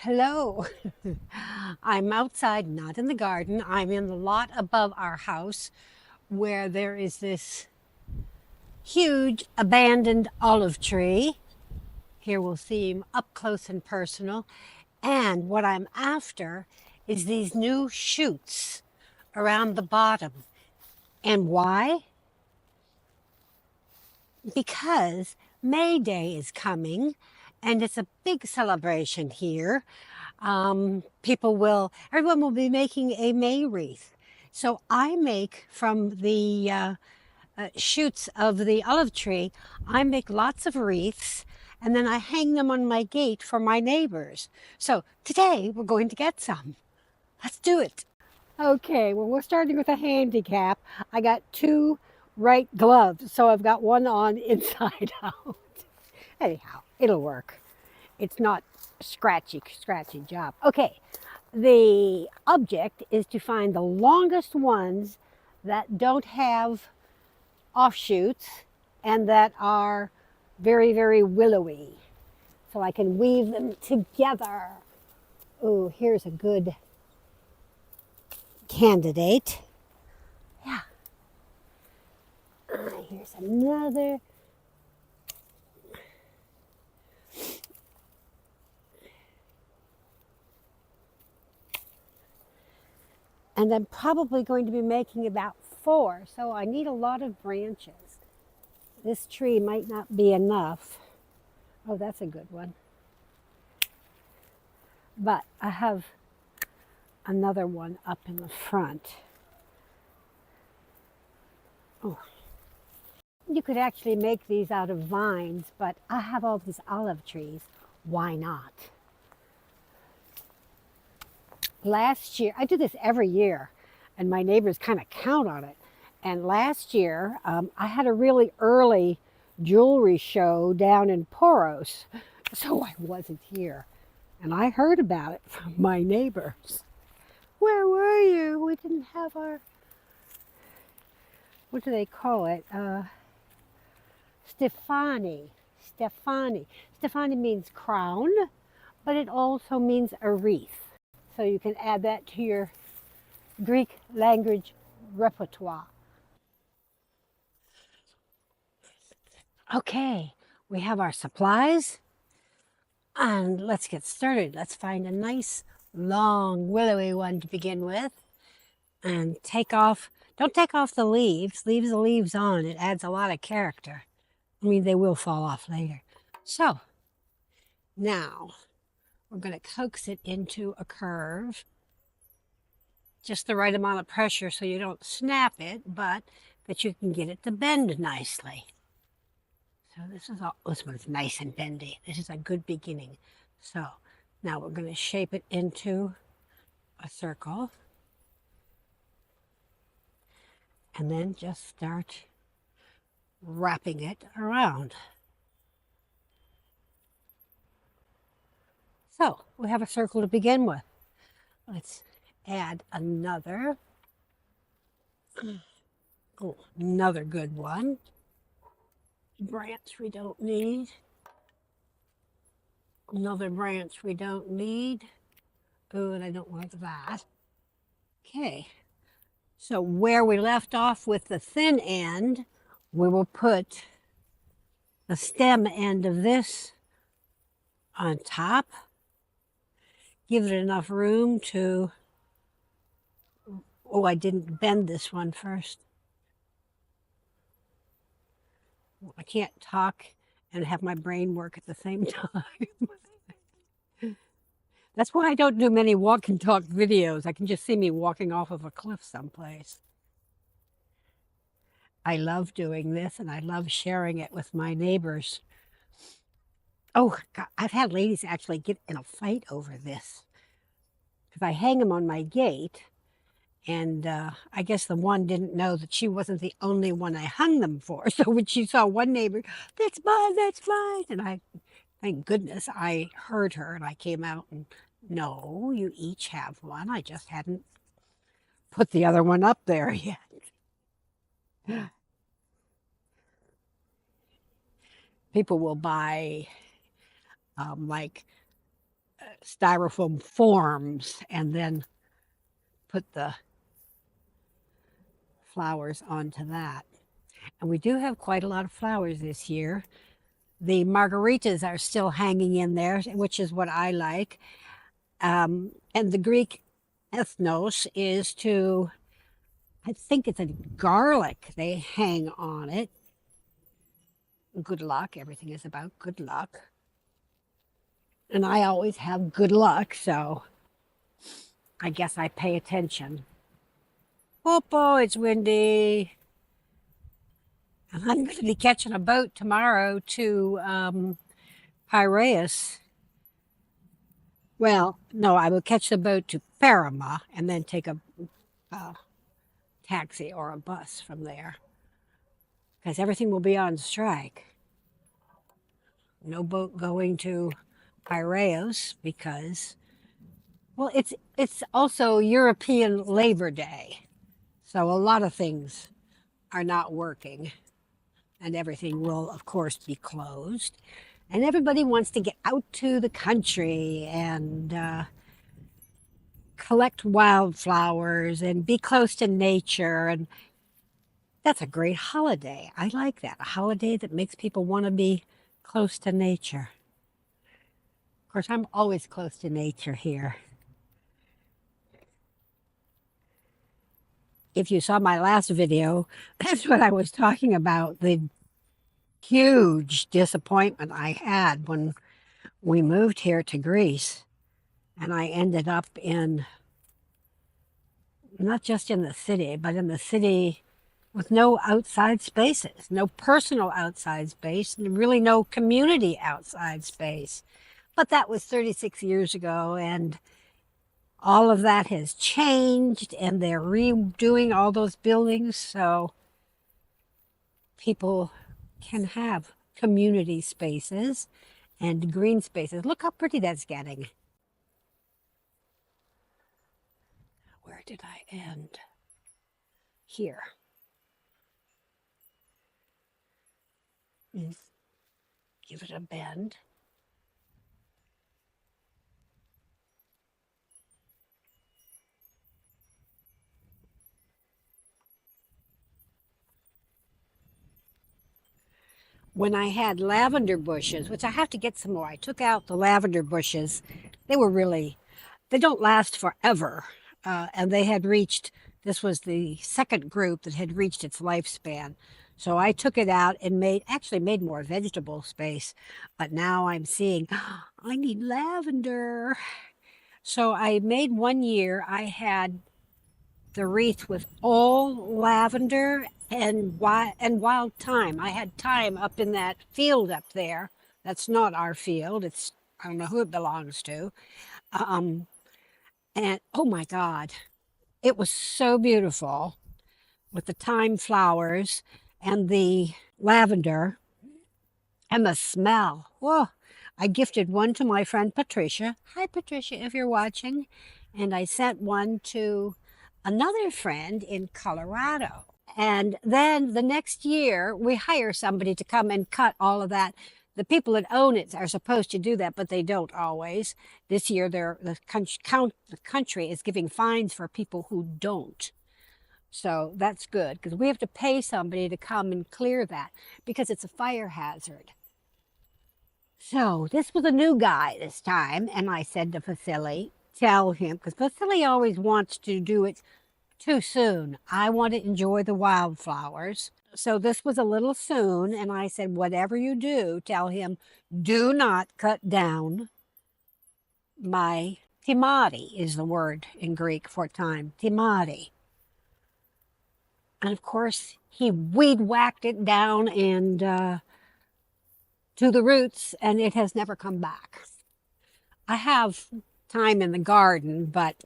Hello. I'm outside, not in the garden. I'm in the lot above our house where there is this huge abandoned olive tree. Here we'll see him up close and personal. And what I'm after is these new shoots around the bottom. And why? Because May Day is coming and it's a big celebration here. Everyone will be making a May wreath. So I make from the shoots of the olive tree, I make lots of wreaths and then I hang them on my gate for my neighbors. So today we're going to get some. Let's do it. Okay, well, we're starting with a handicap. I got two right gloves, so I've got one on inside out. Anyhow, it'll work. It's not scratchy job. Okay, the object is to find the longest ones that don't have offshoots and that are very, very willowy. So I can weave them together. Oh, here's a good candidate. Yeah. Here's another. And I'm probably going to be making about 4, so I need a lot of branches. This tree might not be enough. Oh, that's a good one. But I have another one up in the front. Oh, you could actually make these out of vines, but I have all these olive trees. Why not? Last year, I do this every year, and my neighbors kind of count on it. And last year, I had a really early jewelry show down in Poros, so I wasn't here. And I heard about it from my neighbors. Where were you? We didn't have our, what do they call it? Stefani. Stefani means crown, but it also means a wreath. So you can add that to your Greek language repertoire. Okay, we have our supplies and let's get started. Let's find a nice long willowy one to begin with and don't take off the leaves, leave the leaves on. It adds a lot of character. I mean, they will fall off later. So now we're going to coax it into a curve, just the right amount of pressure so you don't snap it, but that you can get it to bend nicely. So this one's nice and bendy. This is a good beginning. So now we're going to shape it into a circle and then just start wrapping it around. So we have a circle to begin with. Let's add another good one. Branch we don't need. Another branch we don't need. Oh, and I don't want that. Okay, so where we left off with the thin end, we will put the stem end of this on top. Give it enough room to, oh, I didn't bend this one first. I can't talk and have my brain work at the same time. That's why I don't do many walk and talk videos. I can just see me walking off of a cliff someplace. I love doing this and I love sharing it with my neighbors. Oh, God, I've had ladies actually get in a fight over this because I hang them on my gate. And I guess the one didn't know that she wasn't the only one I hung them for. So when she saw one neighbor, that's mine, that's mine. And thank goodness, I heard her and I came out and, no, you each have one. I just hadn't put the other one up there yet. People will buy like styrofoam forms and then put the flowers onto that. And we do have quite a lot of flowers this year. The margaritas are still hanging in there, which is what I like. And the Greek ethnos is to, I think it's a garlic they hang on it. Good luck. Everything is about good luck. And I always have good luck, so I guess I pay attention. Oh, it's windy. I'm going to be catching a boat tomorrow to Piraeus. Well, no, I will catch the boat to Parama and then take a taxi or a bus from there because everything will be on strike. No boat going to Piraeus because, well, it's also European Labor Day, so a lot of things are not working, and everything will, of course, be closed. And everybody wants to get out to the country and collect wildflowers and be close to nature. And that's a great holiday. I like that. A holiday that makes people want to be close to nature. Of course, I'm always close to nature here. If you saw my last video, that's what I was talking about, the huge disappointment I had when we moved here to Greece. And I ended up in, not just in the city, but in the city with no outside spaces, no personal outside space, and really no community outside space. But that was 36 years ago, and all of that has changed, and they're redoing all those buildings so people can have community spaces and green spaces. Look how pretty that's getting. Where did I end? Here. Give it a bend. When I had lavender bushes, which I have to get some more, I took out the lavender bushes. They were really, they don't last forever. And they had reached, this was the second group that had reached its lifespan. So I took it out and actually made more vegetable space. But now I'm seeing, I need lavender. So I made one year, I had the wreath with all lavender and wild thyme. I had thyme up in that field up there. That's not our field. It's, I don't know who it belongs to. And oh my God, it was so beautiful with the thyme flowers and the lavender and the smell. Whoa. I gifted one to my friend Patricia. Hi, Patricia, if you're watching. And I sent one to another friend in Colorado. And then the next year, we hire somebody to come and cut all of that. The people that own it are supposed to do that, but they don't always. This year, the country is giving fines for people who don't. So that's good, because we have to pay somebody to come and clear that, because it's a fire hazard. So this was a new guy this time, and I said to Vasily, tell him, because Vasily always wants to do it too soon. I want to enjoy the wildflowers. So this was a little soon, and I said, whatever you do, tell him, do not cut down my timati is the word in Greek for thyme, timati. And of course, he weed whacked it down and to the roots, and it has never come back. I have thyme in the garden, but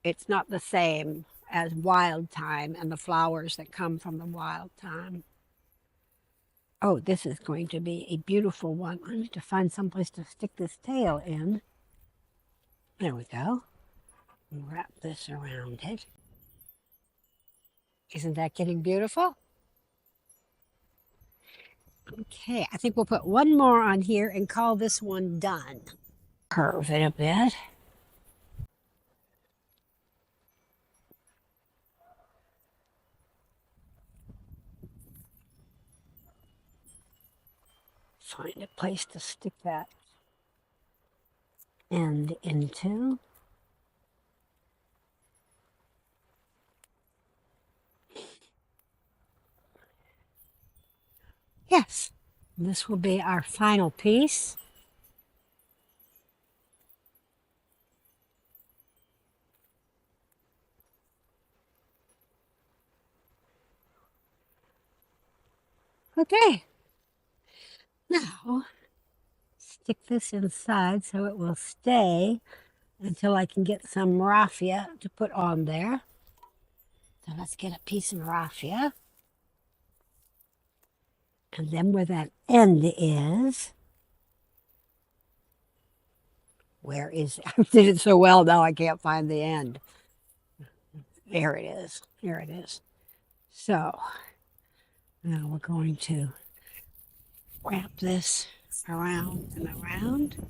it's not the same as wild thyme and the flowers that come from the wild thyme. Oh, this is going to be a beautiful one. I need to find someplace to stick this tail in. There we go. Wrap this around it. Isn't that getting beautiful? Okay, I think we'll put one more on here and call this one done. Curve it a bit. Find a place to stick that end into. Yes, this will be our final piece. Okay, now stick this inside so it will stay until I can get some raffia to put on there. So let's get a piece of raffia. And then where that end is, where is it? I did it so well now I can't find the end. There it is. There it is. So now we're going to wrap this around and around.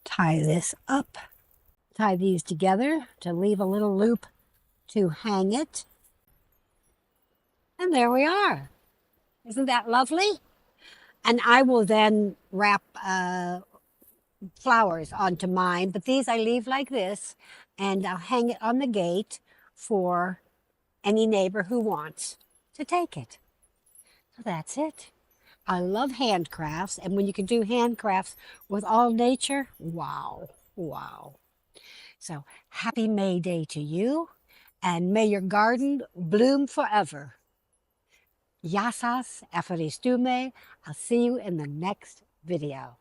Tie this up. Tie these together to leave a little loop to hang it. And there we are. Isn't that lovely? And I will then wrap flowers onto mine, but these I leave like this, and I'll hang it on the gate for any neighbor who wants to take it. So that's it. I love handcrafts, and when you can do handcrafts with all nature, wow, wow. So happy May Day to you, and may your garden bloom forever. Yasas, efaristume. I'll see you in the next video.